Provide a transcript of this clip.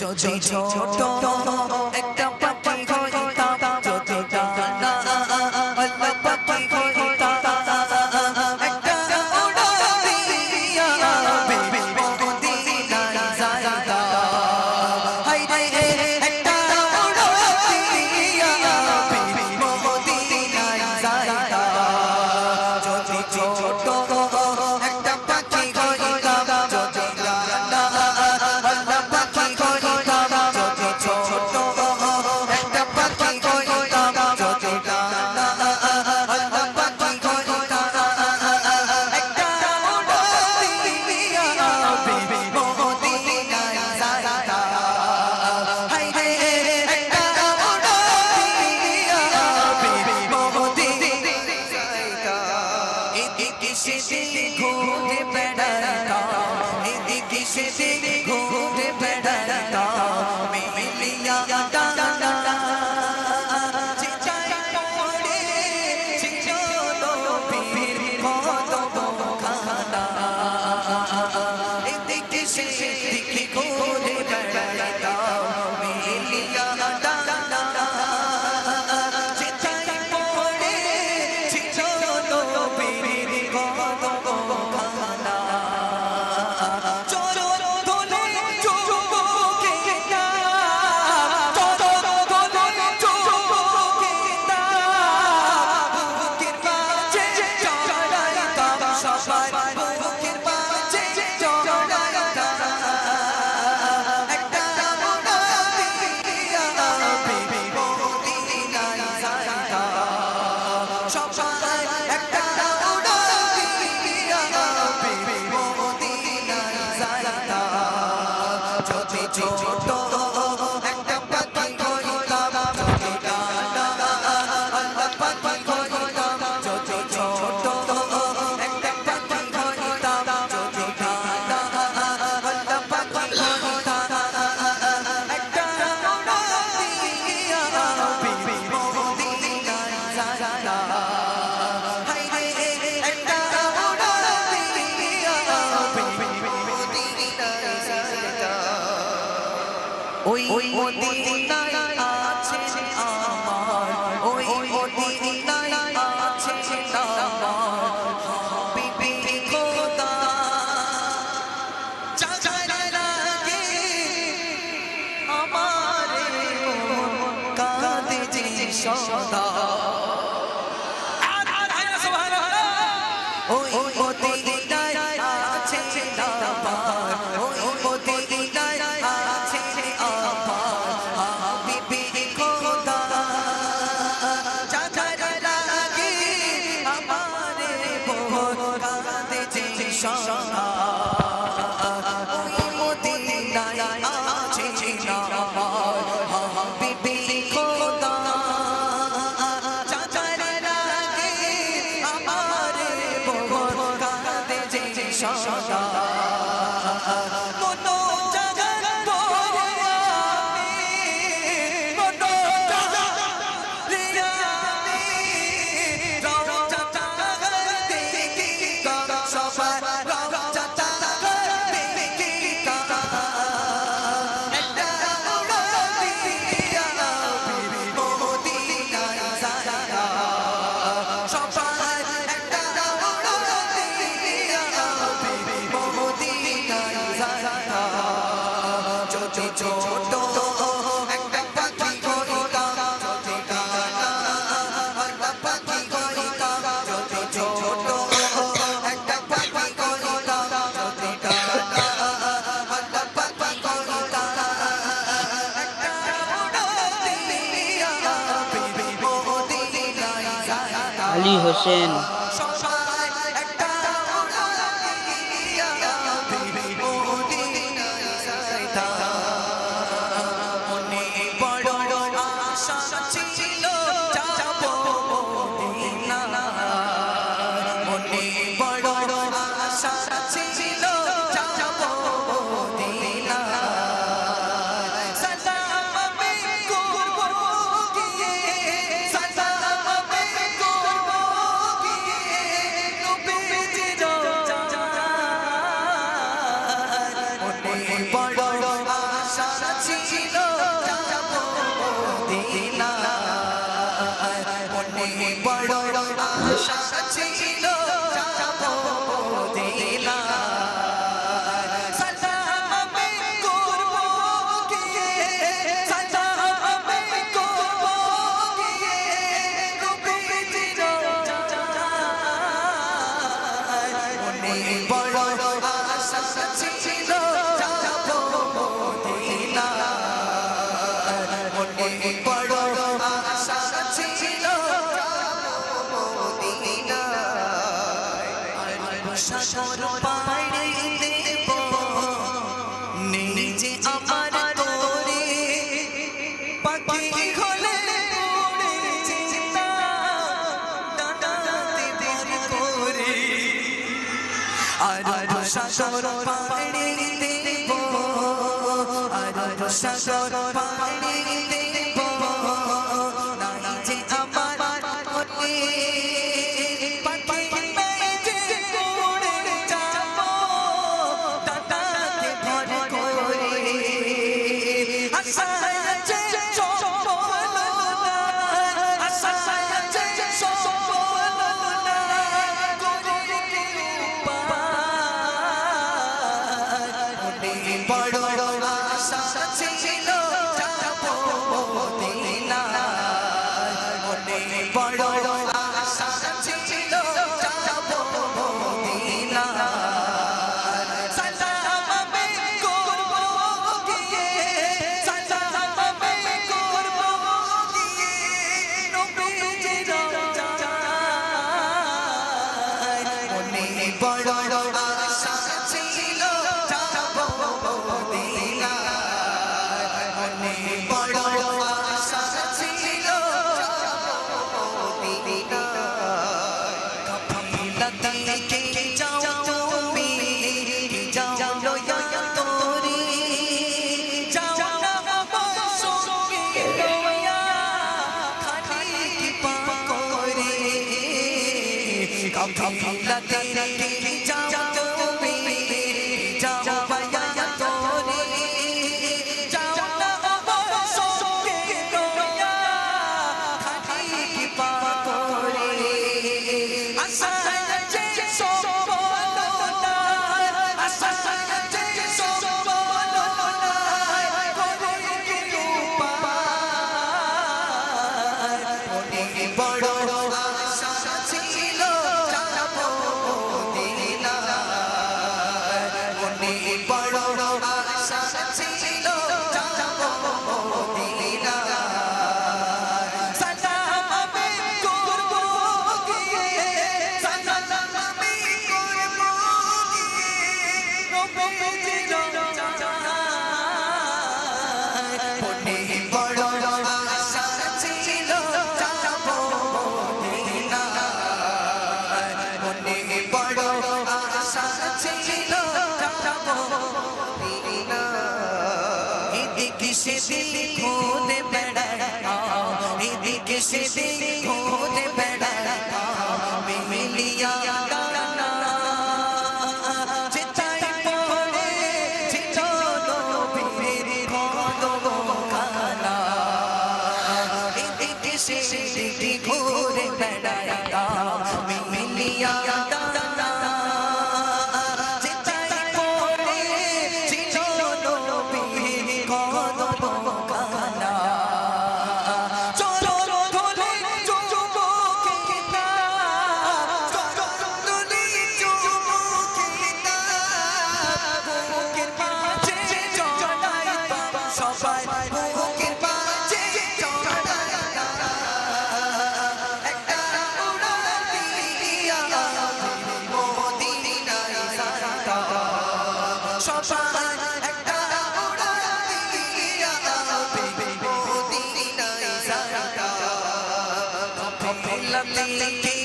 যদি ছোট একটা পাখি হইতাম, যদি ডানা আল্লাহ পাখি হইতাম, একটা উড়াল দিয়া বিবি মদিনায় যাইতাম। হায় রে একটা উড়াল দিয়া বিবি মদিনায় যাইতাম। যদি ছোট একটা পাখি হইতাম, যদি ডানা আল্লাহ পাখি হইতাম, যদি ছোট একটা পাখি হইতাম, যদি ডানা আল্লাহ পাখি হইতাম, একটা উড়াল দিয়া বিবি মদিনায় যাইতাম। হায় রে একটা উড়াল দিয়া বিবি মদিনায় যাইতাম। এদিকে সেদিকে ঘুরে বেড়াতাম, এদিকে সেদিকে ঘুরে বেড়াতাম, মিলিয়া ডানা চিতায় পড়ে ছিল নবীর কদমখানা। এদিকে সেদিকে ঘুরে বেড়াতাম, মিলিয়া ডানা চিতায় পড়ে ছিল নবীর কদমখানা। চরণ ধরে চুমুকেতা, চরণ ধরে চুমুকেতা, বুকের মাঝে জড়াইতাম সবাই, বুকের মাঝে জড়াইতাম। একটা উড়াল দিয়া বিবি মদিনায় যাইতাম। সবাই একটা উড়াল দিয়া বিবি মদিনায় যাইতাম। যদি ছোট একটা পাখি হইতাম, যদি ডানা আল্লাহ পাখি হইতাম, যদি ছোট একটা পাখি হইতাম, যদি ডানা আল্লাহ পাখি হইতাম, একটা উড়াল দিয়া বিবি মদিনায় যাইতাম। হায় রে একটা উড়াল দিয়া বিবি মদিনায় যাইতাম। ওই মদিনায় আছে আমার, ওই মদিনায় আছে আমার বিবি খোদা। যাবার লাগে আমারে মন কাঁদে যে সদা। ওই মদিনায় আছে আমার, ওই মদিনায় আছে আমার বিবি খোদা। যাবার লাগে আমারে মন কাঁদে যে সদা। ওই মদিনায় আছে আমার বিবি খোদা। যাবার লাগে আমারে মন কাঁদে যে সদা। কোনো জায়গার পরে আমি, কোনো জায়গার আমি রওজাটা দেখি সবার, রওজাটা দেখি একটা উড়াল দিয়া বিবি মদিনায় যাইতাম। সবার একটা উড়াল দিয়া বিবি মদিনায় যাইতাম। যদি ছোট একটা পাখি হইতাম, যদি ডানা আল্লাহ পাখি হইতাম, যদি ছোট একটা পাখি হইতাম, যদি ডানা আল্লাহ পাখি হইতাম, একটা উড়াল দিয়া বিবি মদিনায় যাইতাম। আলী হোসেন সবাই একটা উড়াল দিয়া বিবি মদিনায় যাইতাম। মনে বড় আশা ছিল যাব মদিনা, মনে বড় আশা ছিল যাব মদিনা। সালাম আমি করব গিয়ে, সালাম আমি করব গিয়ে নবীজির রওজায়। মনে বড় আশা ছিল যাবো মদিনা সালাম আমি করব গিয়ে সালাম আমি করব গিয়ে নবীজির মনে বড় আশা ছিল যাবো মদিনা মনে বড় আশা ছিল যাবো মদিনা সাগর পাড়ি দেব নিজে আমার তোরে পাখি হলে উড়ে যেতাম ডানাতে ভর করে আর সাগর পাড়ি দেব আর সাগর পাড়ি দেব নিজে আমার তোরে সেদিক ঘুরে বেড়ায় এদিকে সেদিক ঘুরে বেড়ায় মিলিয়া ডানা চিতাই পড়ে ছিল নবীর কদম খানা এদিকে সেদিক ঘুরে বেড়ায় মিলিয়া ডানা চিতাই পড়ে ছিল নবীর কদম খানা চলো ধরে চুমুকিতা চন্দনী চুমুকিতা বুকের মাঝে জড়াইতা সবাই বুকের মাঝে জড়াইতা একটা উড়াল দিয়া মদিনায় যাইতা সবাই একটা উড়াল দিয়া মদিনায় যাইতা কফিলাতে